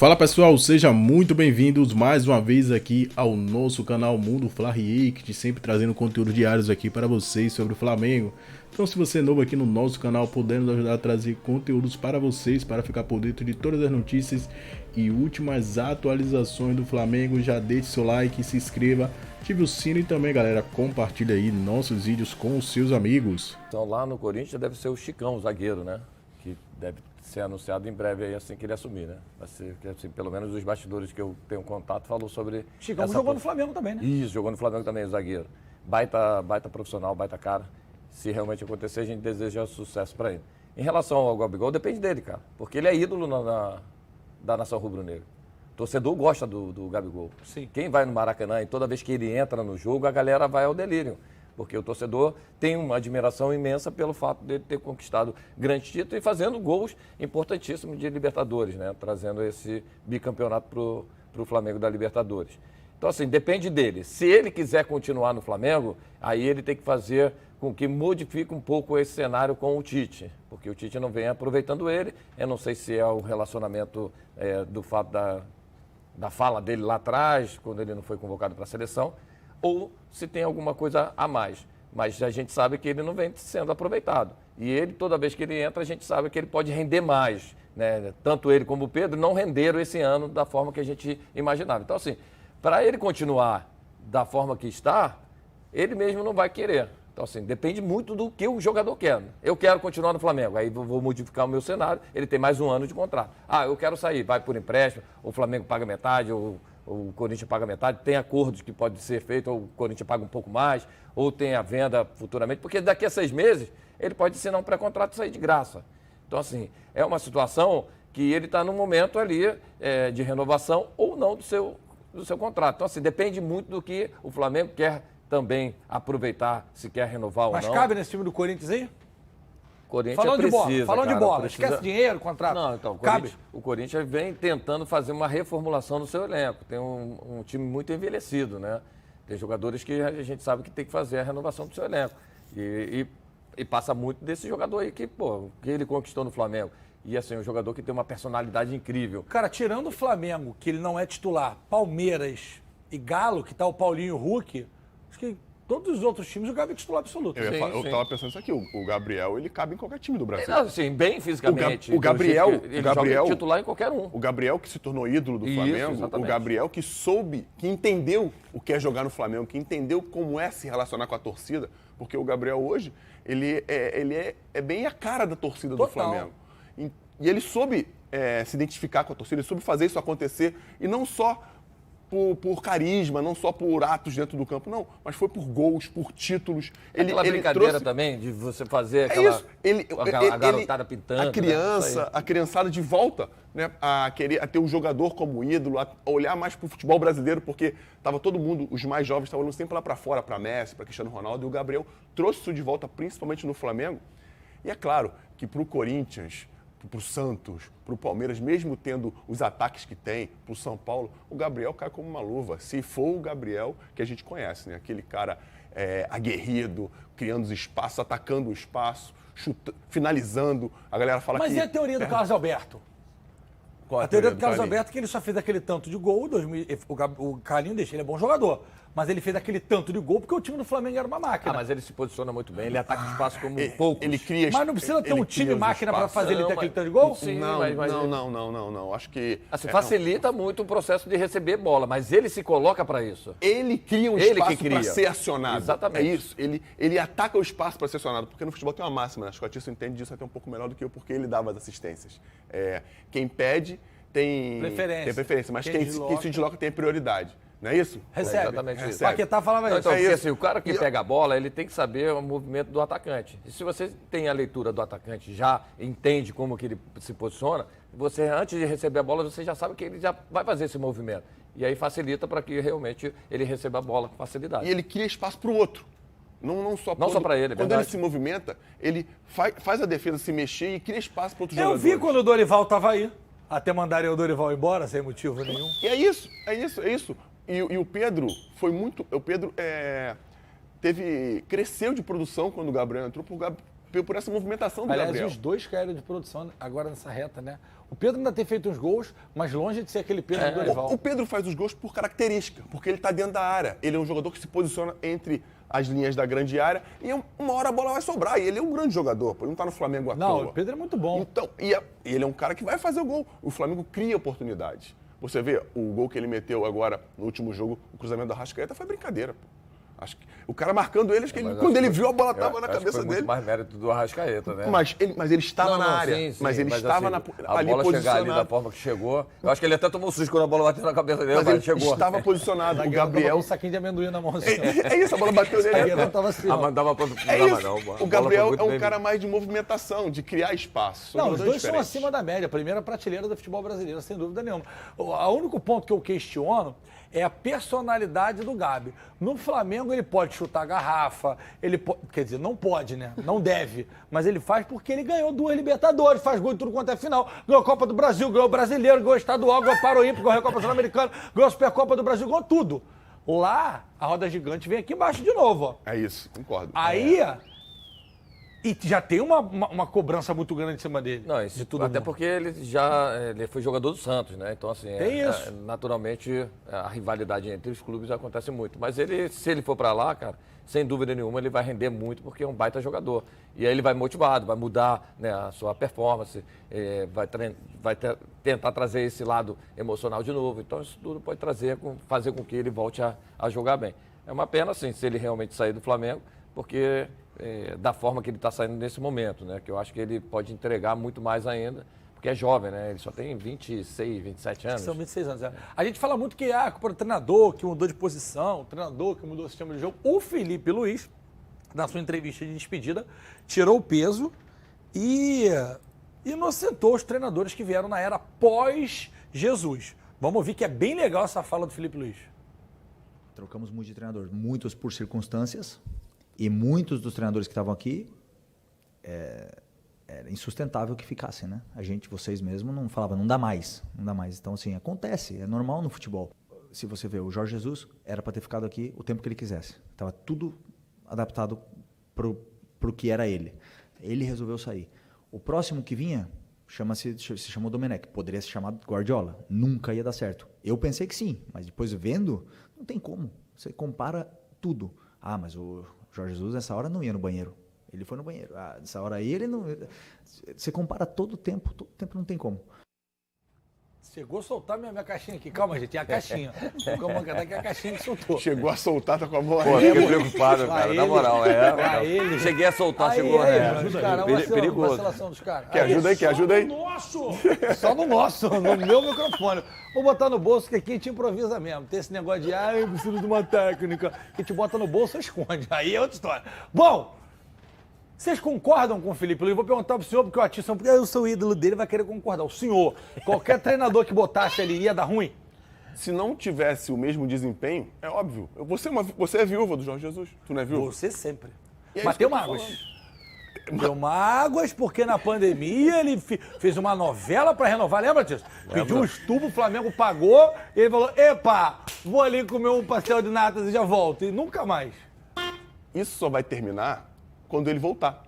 Fala pessoal, sejam muito bem-vindos mais uma vez aqui ao nosso canal Mundo Fla React, sempre trazendo conteúdos diários aqui para vocês sobre o Flamengo. Então se você é novo aqui no nosso canal, podemos ajudar a trazer conteúdos para vocês, para ficar por dentro de todas as notícias e últimas atualizações do Flamengo. Já deixe seu like, se inscreva, ative o sino e também, galera, compartilha aí nossos vídeos com os seus amigos. Então lá no Corinthians deve ser o Chicão, o zagueiro, né? Que deve ser anunciado em breve aí assim que ele assumir, né? Vai ser, assim, pelo menos os bastidores que eu tenho contato falou sobre... Chicão jogou no Flamengo também, né? Isso, jogou no Flamengo também, o zagueiro. Baita profissional, baita cara. Se realmente acontecer, a gente deseja sucesso para ele. Em relação ao Gabigol, depende dele, cara. Porque ele é ídolo da nação rubro-negra. O torcedor gosta do Gabigol. Sim. Quem vai no Maracanã e toda vez que ele entra no jogo, a galera vai ao delírio. Porque o torcedor tem uma admiração imensa pelo fato dele ter conquistado grandes títulos e fazendo gols importantíssimos de Libertadores, né? Trazendo esse bicampeonato para o Flamengo da Libertadores. Então, assim, depende dele. Se ele quiser continuar no Flamengo, aí ele tem que fazer com que modifique um pouco esse cenário com o Tite. Porque o Tite não vem aproveitando ele. Eu não sei se é o relacionamento do fato da fala dele lá atrás, quando ele não foi convocado para a seleção, ou se tem alguma coisa a mais. Mas a gente sabe que ele não vem sendo aproveitado. E ele, toda vez que ele entra, a gente sabe que ele pode render mais, né? Tanto ele como o Pedro não renderam esse ano da forma que a gente imaginava. Então, assim, para ele continuar da forma que está, ele mesmo não vai querer. Então, assim, depende muito do que o jogador quer. Eu quero continuar no Flamengo, aí vou modificar o meu cenário, ele tem mais um ano de contrato. Ah, eu quero sair, vai por empréstimo, o Flamengo paga metade, ou o Corinthians paga metade, tem acordos que pode ser feito, ou o Corinthians paga um pouco mais, ou tem a venda futuramente, porque daqui a 6 meses ele pode assinar um pré-contrato e sair de graça. Então, assim, é uma situação que ele está no momento ali de renovação ou não do seu contrato. Então, assim, depende muito do que o Flamengo quer também aproveitar, se quer renovar ou não. Mas cabe nesse time do Corinthians aí? Corinthians falando precisa, de bola, falando cara, de bola. precisa... Esquece dinheiro, contrato. Não, então, cabe. O Corinthians vem tentando fazer uma reformulação no seu elenco. Tem um time muito envelhecido, né? Tem jogadores que a gente sabe que tem que fazer a renovação do seu elenco. E passa muito desse jogador aí que ele conquistou no Flamengo. E assim, um jogador que tem uma personalidade incrível. Cara, tirando o Flamengo, que ele não é titular, Palmeiras e Galo, que tá o Paulinho Huck, acho que todos os outros times o Gabi é titular absoluto. Eu tava pensando isso aqui, o Gabriel, ele cabe em qualquer time do Brasil. Assim, bem fisicamente. O Gabriel, ele joga titular em qualquer um. O Gabriel que se tornou ídolo do Flamengo, exatamente. O Gabriel que soube, que entendeu o que é jogar no Flamengo, que entendeu como é se relacionar com a torcida, porque o Gabriel hoje, ele é bem a cara da torcida do Flamengo. E ele soube se identificar com a torcida, ele soube fazer isso acontecer, e não só por carisma, não só por atos dentro do campo, não, mas foi por gols, por títulos. Aquela brincadeira também de você fazer aquela a garotada pintando. A criançada de volta, né, a ter o jogador como ídolo, a olhar mais para o futebol brasileiro, porque estava todo mundo, os mais jovens estavam olhando sempre lá para fora, para Messi, para Cristiano Ronaldo, e o Gabriel trouxe isso de volta, principalmente no Flamengo. E é claro que para o Corinthians, para o Santos, para o Palmeiras, mesmo tendo os ataques que tem, para o São Paulo, o Gabriel cai como uma luva. Se for o Gabriel que a gente conhece, né? Aquele cara aguerrido, criando os espaços, atacando o espaço, finalizando. A galera fala que... Mas e a teoria do Carlos Alberto? Qual a teoria do Carlos Alberto é que ele só fez aquele tanto de gol, o Carlinhos deixa, ele é bom jogador, mas ele fez aquele tanto de gol porque o time do Flamengo era uma máquina. Mas ele se posiciona muito bem, ele ataca o espaço como poucos. Ele cria, mas não precisa ter um time máquina para fazer ele ter aquele tanto de gol? Sim, não. Acho que... Assim, facilita muito o processo de receber bola, mas ele se coloca para isso. Ele cria um espaço para ser acionado. Exatamente. É isso. Ele ataca o espaço para ser acionado, porque no futebol tem uma máxima, né? Acho que o Atício entende disso até um pouco melhor do que eu, porque ele dava as assistências. Quem pede tem preferência, mas quem se desloca tem prioridade. Não é isso? Recebe. Exatamente isso. Paquetá falava isso. Então, porque assim, o cara que pega a bola, ele tem que saber o movimento do atacante. E se você tem a leitura do atacante, já entende como que ele se posiciona, você, antes de receber a bola, você já sabe que ele já vai fazer esse movimento. E aí facilita para que realmente ele receba a bola com facilidade. E ele cria espaço para o outro. Não só para ele, quando ele se movimenta, ele faz a defesa se mexer e cria espaço para outro jogador. Eu vi quando o Dorival estava aí, até mandarem o Dorival embora, sem motivo nenhum. E é isso. E o Pedro foi muito... O Pedro cresceu de produção quando o Gabriel entrou, porque por essa movimentação do Aliás, Gabriel. os dois caíram de produção agora nessa reta, né? O Pedro ainda tem feito uns gols, mas longe de ser aquele Pedro do Dorival. O Pedro faz os gols por característica, porque ele está dentro da área. Ele é um jogador que se posiciona entre as linhas da grande área e uma hora a bola vai sobrar. E ele é um grande jogador, pô. Ele não está no Flamengo à Não, toa. o Pedro é muito bom. Então, ele é um cara que vai fazer o gol. O Flamengo cria oportunidades. Você vê, o gol que ele meteu agora no último jogo, o cruzamento da Arrascaeta, foi brincadeira, pô. Acho que o cara marcando ele, quando ele viu a bola estava na cabeça foi dele. muito mais mérito do Arrascaeta, né? Mas ele estava na área. Sim, mas ele estava assim, ali a bola chegar ali posicionado. da forma que chegou. Eu acho que ele até tomou um susto quando a bola bateu na cabeça dele, Mas mas ele chegou. estava posicionado. O Tava com Gabriel. um saquinho de amendoim na mão. Assim, É isso, a bola bateu nele. zagueirão tava assim, ó. Mandava pra... É não, isso. não, a O bola foi Gabriel muito é um bem cara mais de movimentação, de criar espaço. São Não, os jogadores dois são diferentes. acima da média, a primeira prateleira do futebol brasileiro, sem dúvida nenhuma. O único ponto que eu questiono é a personalidade do Gabi. No Flamengo ele pode chutar a garrafa, quer dizer, não pode, né? Não deve, mas ele faz porque ele ganhou 2 Libertadores, faz gol em tudo quanto é final, ganhou a Copa do Brasil, ganhou o Brasileiro, ganhou o Estadual, ganhou o Paroímpico, ganhou a Copa Sul-Americana, ganhou a Supercopa do Brasil, ganhou tudo. Lá, a roda gigante vem aqui embaixo de novo, ó. É isso, concordo. Aí, e já tem uma cobrança muito grande em cima dele. Não, isso, de todo até mundo. porque ele foi jogador do Santos, né? Então, assim, Tem isso. naturalmente, a rivalidade entre os clubes acontece muito. Mas se ele for para lá, cara, sem dúvida nenhuma, ele vai render muito porque é um baita jogador. E aí ele vai motivado, vai mudar, né, a sua performance, vai tentar trazer esse lado emocional de novo. Então, isso tudo pode fazer com que ele volte a jogar bem. É uma pena, assim, se ele realmente sair do Flamengo, porque... da forma que ele está saindo nesse momento, né? Que eu acho que ele pode entregar muito mais ainda, porque é jovem, né? Ele só tem 26, 27 anos. São 26 anos, é. A gente fala muito que a culpa do treinador, que mudou de posição, o treinador que mudou o sistema de jogo. O Felipe Luiz, na sua entrevista de despedida, tirou o peso e inocentou os treinadores que vieram na era pós-Jesus. Vamos ouvir que é bem legal essa fala do Felipe Luiz. Trocamos muito de treinador, muitos por circunstâncias. E muitos dos treinadores que estavam aqui, era insustentável que ficassem, né? Vocês mesmos, não falavam, não dá mais. Então, assim, acontece, é normal no futebol. Se você vê, o Jorge Jesus era para ter ficado aqui o tempo que ele quisesse. Estava tudo adaptado pro que era ele. Ele resolveu sair. O próximo que vinha, se chamou Domenech. Poderia se chamar Guardiola. Nunca ia dar certo. Eu pensei que sim, mas depois vendo, não tem como. Você compara tudo. Ah, mas o Jorge Jesus, nessa hora, não ia no banheiro. Ele foi no banheiro. Ah, nessa hora aí, ele não... Você compara todo o tempo não tem como. Chegou a soltar minha caixinha aqui. Calma, gente, é a caixinha. Calma, que é a caixinha que soltou. Chegou a soltar, tá com a bola. Pô, fiquei preocupado, cara, na moral. ele. Cheguei a soltar, Aí, chegou, né? Os caras, Perigoso. vacilação dos caras. Quer ajuda aí, quer ajuda aí? Só no nosso, no meu microfone. Vou botar no bolso, que aqui a gente improvisa mesmo. Tem esse negócio de, eu preciso de uma técnica. Que a gente bota no bolso e esconde. Aí é outra história. Bom, vocês concordam com o Felipe Luiz? Vou perguntar pro senhor, porque o Atisson, porque eu sou o ídolo dele, vai querer concordar. O senhor, qualquer treinador que botasse ali ia dar ruim? Se não tivesse o mesmo desempenho, é óbvio. Você é viúva do Jorge Jesus. Tu não é viúva? Você sempre. E é Mas isso que tem eu tô mágoas. falando. Deu mágoas porque na pandemia ele fez uma novela para renovar, lembra disso? Pediu um estubo, o Flamengo pagou, e ele falou, epa, vou ali comer um pastel de natas e já volto. E nunca mais. Isso só vai terminar quando ele voltar.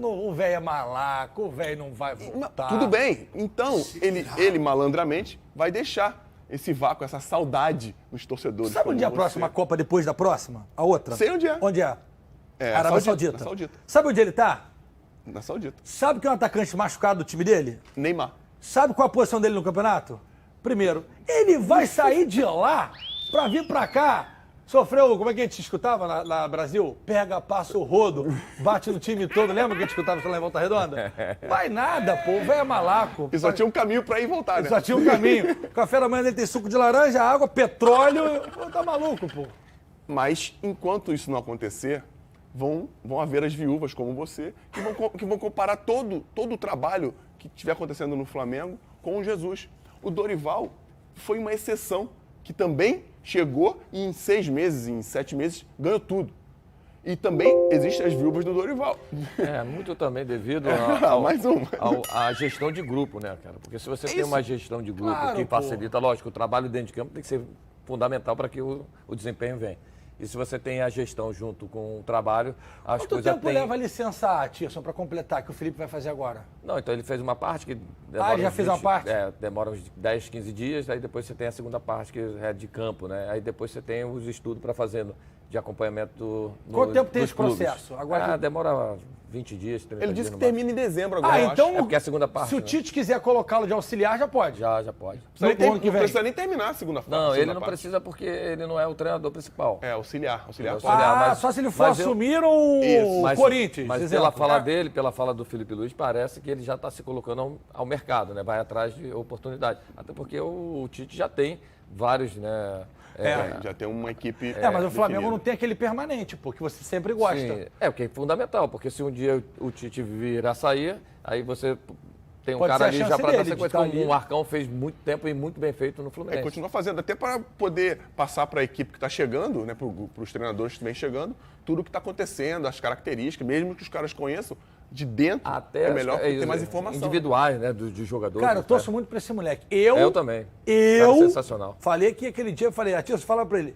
O velho é malaco, o velho não vai voltar. Tudo bem. Então, ele malandramente vai deixar esse vácuo, essa saudade nos torcedores. Sabe onde é a como próxima você. Copa depois da próxima? A outra? Sei onde é. Onde é? É, Arábia Saudita, Saudita. na Saudita. Sabe onde ele tá? Na Saudita. Sabe quem é o atacante machucado do time dele? Neymar. Sabe qual a posição dele no campeonato? Primeiro, ele vai sair de lá pra vir pra cá. Sofreu, como é que a gente escutava na Brasil? Pega, passa o rodo, bate no time todo. Lembra que a gente escutava isso lá em Volta Redonda? Vai nada, pô, o velho é malaco. E só tinha um caminho pra ir e voltar, né? Só tinha um caminho. Café da manhã dele tem suco de laranja, água, petróleo. Pô, tá maluco, pô. Mas, enquanto isso não acontecer, vão haver as viúvas como você, que vão comparar todo o trabalho que estiver acontecendo no Flamengo com o Jesus. O Dorival foi uma exceção, que também chegou e em 6 meses, em 7 meses, ganhou tudo. E também existem as viúvas do Dorival. Muito também devido Mais uma. à gestão de grupo, né, cara? Porque se você tem uma gestão de grupo Claro, que pô. facilita, lógico, o trabalho dentro de campo tem que ser fundamental para que o desempenho venha. E se você tem a gestão junto com o trabalho, as Quanto coisas tempo leva a licença, Tirson, para completar, que o Felipe vai fazer agora? Não, então ele fez uma parte que demora ele já uns fez uma parte? demora uns 10, 15 dias, aí depois você tem a segunda parte que é de campo, né? Aí depois você tem os estudos para fazer de acompanhamento Quanto tempo tem dos esse clubes. processo? Agora demora 20 dias, 30 Ele dias disse no que termina em dezembro agora, eu acho. então, É porque é a segunda parte, se o né? Tite quiser colocá-lo de auxiliar, já pode. Já pode. Não no ano que vem. precisa nem terminar a segunda fase. Não, ele segunda não parte. precisa porque ele não é o treinador principal. É, auxiliar. Auxiliar. Ah, só se ele for mas eu- assumir o Isso. Corinthians. Mas exemplo. pela fala dele, pela fala do Felipe Luiz, parece que ele já está se colocando ao mercado, né? Vai atrás de oportunidade. Até porque o Tite já tem vários, né? Já tem uma equipe. Mas o Flamengo definida. não tem aquele permanente, porque você sempre gosta. Sim, porque é fundamental, porque se um dia o Tite vir a sair, aí você tem um Pode cara ser a ali chance já para dele dar de sequência, estar como ali. o Arcão fez muito tempo e muito bem feito no Fluminense. Continua fazendo, até para poder passar para a equipe que está chegando, né, para os treinadores que vêm chegando, tudo o que está acontecendo, as características, mesmo que os caras conheçam, de dentro Até é melhor porque tem mais informação. individuais, né, de jogadores. Cara, eu torço né? muito pra esse moleque. Eu também. Eu Cara sensacional. falei que aquele dia, eu falei, Atílio, fala pra ele,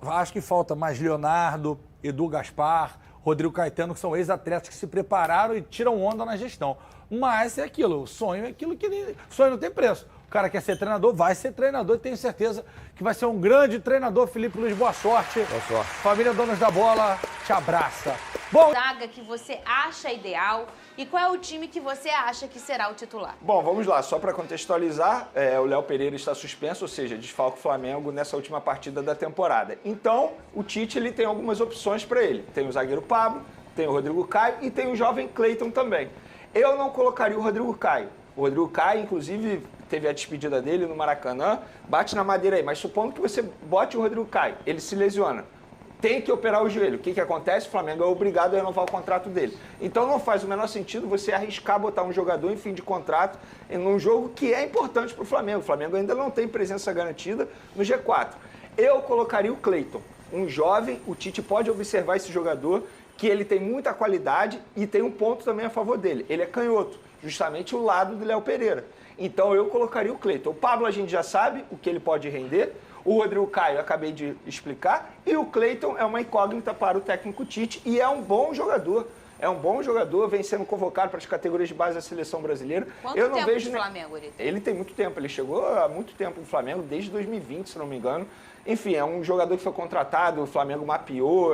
acho que falta mais Leonardo, Edu Gaspar, Rodrigo Caetano, que são ex-atletas que se prepararam e tiram onda na gestão. Mas é aquilo, o sonho é aquilo que sonho não tem preço. O cara quer ser treinador, vai ser treinador e tenho certeza que vai ser um grande treinador. Felipe Luiz, boa sorte. Boa sorte. Família Donos da Bola, te abraça. Bom, Zaga que você acha ideal e qual é o time que você acha que será o titular? Bom, vamos lá. Só para contextualizar, o Léo Pereira está suspenso, ou seja, desfalca o Flamengo nessa última partida da temporada. Então, o Tite ele tem algumas opções para ele. Tem o zagueiro Pablo, tem o Rodrigo Caio e tem o jovem Cleiton também. Eu não colocaria o Rodrigo Caio. O Rodrigo Caio, inclusive, teve a despedida dele no Maracanã. Bate na madeira aí, mas supondo que você bote o Rodrigo Caio, ele se lesiona. Tem que operar o joelho. O que acontece? O Flamengo é obrigado a renovar o contrato dele. Então não faz o menor sentido você arriscar botar um jogador em fim de contrato num jogo que é importante para o Flamengo. O Flamengo ainda não tem presença garantida no G4. Eu colocaria o Cleiton, um jovem. O Tite pode observar esse jogador, que ele tem muita qualidade e tem um ponto também a favor dele. Ele é canhoto, justamente o lado do Léo Pereira. Então eu colocaria o Cleiton. O Pablo a gente já sabe o que ele pode render. O Rodrigo Caio eu acabei de explicar. E o Cleiton é uma incógnita para o técnico Tite e é um bom jogador. É um bom jogador, vem sendo convocado para as categorias de base da seleção brasileira. Quanto eu não tempo vejo de Flamengo ele tem? Ele tem muito tempo, ele chegou há muito tempo no Flamengo, desde 2020, se não me engano. Enfim, é um jogador que foi contratado, o Flamengo mapeou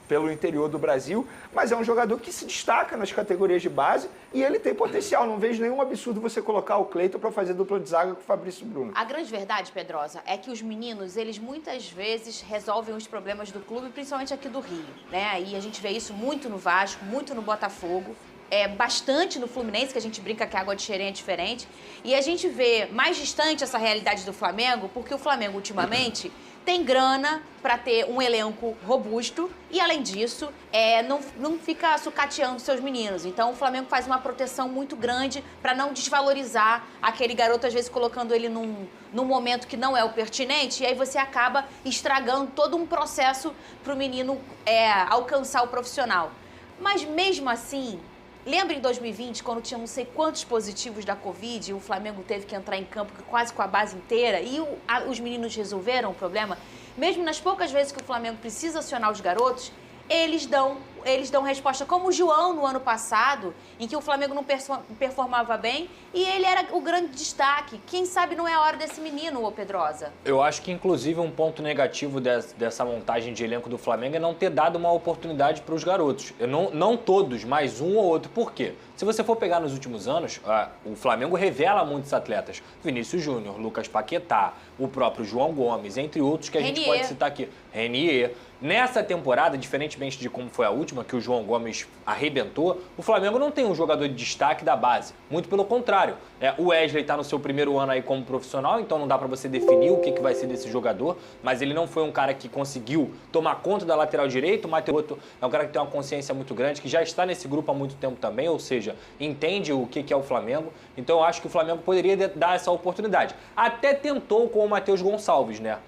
pelo interior do Brasil, mas é um jogador que se destaca nas categorias de base e ele tem potencial. Não vejo nenhum absurdo você colocar o Cleiton para fazer dupla de zaga com o Fabrício Bruno. A grande verdade, Pedrosa, é que os meninos, eles muitas vezes resolvem os problemas do clube, principalmente aqui do Rio, né? E a gente vê isso muito no Vasco, muito no Botafogo, bastante no Fluminense, que a gente brinca que a água de xerém é diferente. E a gente vê mais distante essa realidade do Flamengo, porque o Flamengo, ultimamente, tem grana para ter um elenco robusto e, além disso, não fica sucateando seus meninos. Então, o Flamengo faz uma proteção muito grande para não desvalorizar aquele garoto, às vezes colocando ele num momento que não é o pertinente, e aí você acaba estragando todo um processo para o menino alcançar o profissional. Mas, mesmo assim, lembra em 2020, quando tinha não sei quantos positivos da Covid e o Flamengo teve que entrar em campo quase com a base inteira e os meninos resolveram o problema? Mesmo nas poucas vezes que o Flamengo precisa acionar os garotos, eles dão resposta, como o João no ano passado, em que o Flamengo não performava bem e ele era o grande destaque. Quem sabe não é a hora desse menino, ô Pedrosa? Eu acho que, inclusive, um ponto negativo dessa montagem de elenco do Flamengo é não ter dado uma oportunidade para os garotos. Não todos, mas um ou outro. Por quê? Se você for pegar nos últimos anos, o Flamengo revela muitos atletas. Vinícius Júnior, Lucas Paquetá, o próprio João Gomes, entre outros que a gente pode citar aqui. Renier. Nessa temporada, diferentemente de como foi a última, que o João Gomes arrebentou, o Flamengo não tem um jogador de destaque da base. Muito pelo contrário. O Wesley está no seu primeiro ano aí como profissional, então não dá para você definir o que vai ser desse jogador, mas ele não foi um cara que conseguiu tomar conta da lateral direita. O Matheus é um cara que tem uma consciência muito grande, que já está nesse grupo há muito tempo também, ou seja, entende o que é o Flamengo. Então eu acho que o Flamengo poderia dar essa oportunidade. Até tentou com o Matheus Gonçalves, né?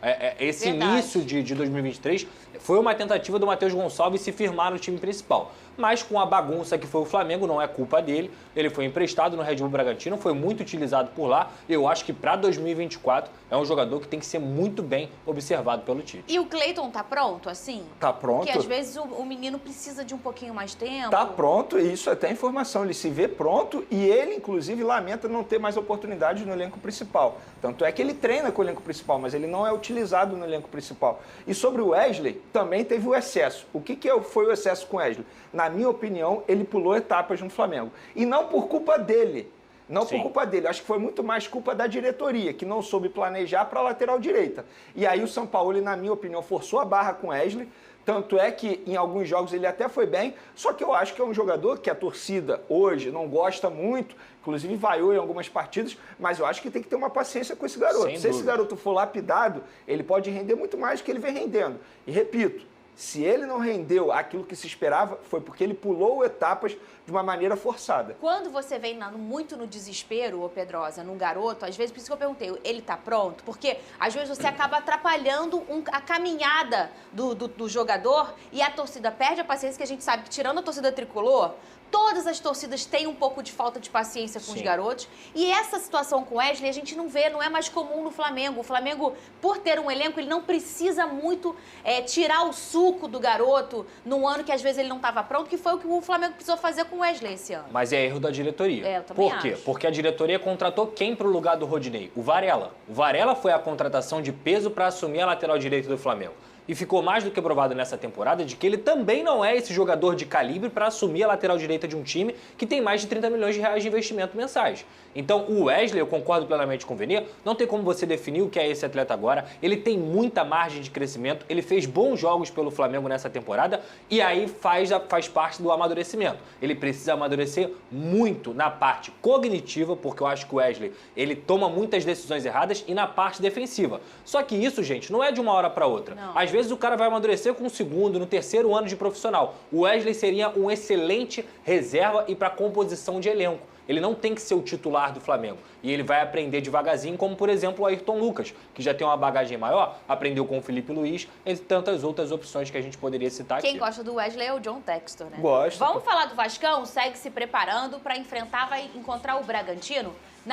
Esse Verdade. início de 2023 foi uma tentativa do Matheus Gonçalves se firmar no time principal. mas com a bagunça que foi o Flamengo, não é culpa dele. Ele foi emprestado no Red Bull Bragantino, foi muito utilizado por lá. Eu acho que para 2024 é um jogador que tem que ser muito bem observado pelo Tite. E o Cleiton tá pronto, assim? Tá pronto. Porque às vezes o menino precisa de um pouquinho mais tempo. Tá pronto, e isso é até informação. Ele se vê pronto e ele, inclusive, lamenta não ter mais oportunidades no elenco principal. Tanto é que ele treina com o elenco principal, mas ele não é utilizado no elenco principal. E sobre o Wesley, também teve o excesso. O que foi o excesso com o Wesley? Na minha opinião, ele pulou etapas no Flamengo. E não por culpa dele. Não por culpa dele, acho que foi muito mais culpa da diretoria, que não soube planejar para a lateral direita. E aí o Sampaoli, na minha opinião, forçou a barra com o Wesley, tanto é que em alguns jogos ele até foi bem, só que eu acho que é um jogador que a torcida hoje não gosta muito, inclusive vaiou em algumas partidas, mas eu acho que tem que ter uma paciência com esse garoto. Se esse garoto for lapidado, ele pode render muito mais do que ele vem rendendo. E repito, se ele não rendeu aquilo que se esperava, foi porque ele pulou etapas de uma maneira forçada. Quando você vem muito no desespero, ô Pedrosa, num garoto, às vezes, por isso que eu perguntei, ele tá pronto? Porque às vezes você acaba atrapalhando a caminhada do jogador e a torcida perde a paciência, que a gente sabe que tirando a torcida tricolor, todas as torcidas têm um pouco de falta de paciência com os garotos. E essa situação com o Wesley a gente não vê, não é mais comum no Flamengo. O Flamengo, por ter um elenco, ele não precisa muito tirar o suco do garoto num ano que às vezes ele não estava pronto, que foi o que o Flamengo precisou fazer com o Wesley esse ano. Mas é erro da diretoria. Eu também Por quê? acho. Porque a diretoria contratou quem pro lugar do Rodinei? O Varela. O Varela foi a contratação de peso para assumir a lateral direita do Flamengo. E ficou mais do que provado nessa temporada de que ele também não é esse jogador de calibre para assumir a lateral direita de um time que tem mais de 30 milhões de reais de investimento mensais. Então o Wesley, eu concordo plenamente com o Vene, não tem como você definir o que é esse atleta agora. Ele tem muita margem de crescimento, ele fez bons jogos pelo Flamengo nessa temporada e aí faz parte do amadurecimento. Ele precisa amadurecer muito na parte cognitiva, porque eu acho que o Wesley ele toma muitas decisões erradas, e na parte defensiva. Só que isso, gente, não é de uma hora para outra. Às vezes o cara vai amadurecer com o segundo, no terceiro ano de profissional. O Wesley seria um excelente reserva e para composição de elenco. Ele não tem que ser o titular do Flamengo. E ele vai aprender devagarzinho, como por exemplo o Ayrton Lucas, que já tem uma bagagem maior, aprendeu com o Felipe Luiz, entre tantas outras opções que a gente poderia citar aqui. Quem gosta do Wesley é o John Textor, né? Gosto. Vamos falar do Vascão? Segue se preparando para enfrentar, vai encontrar o Bragantino na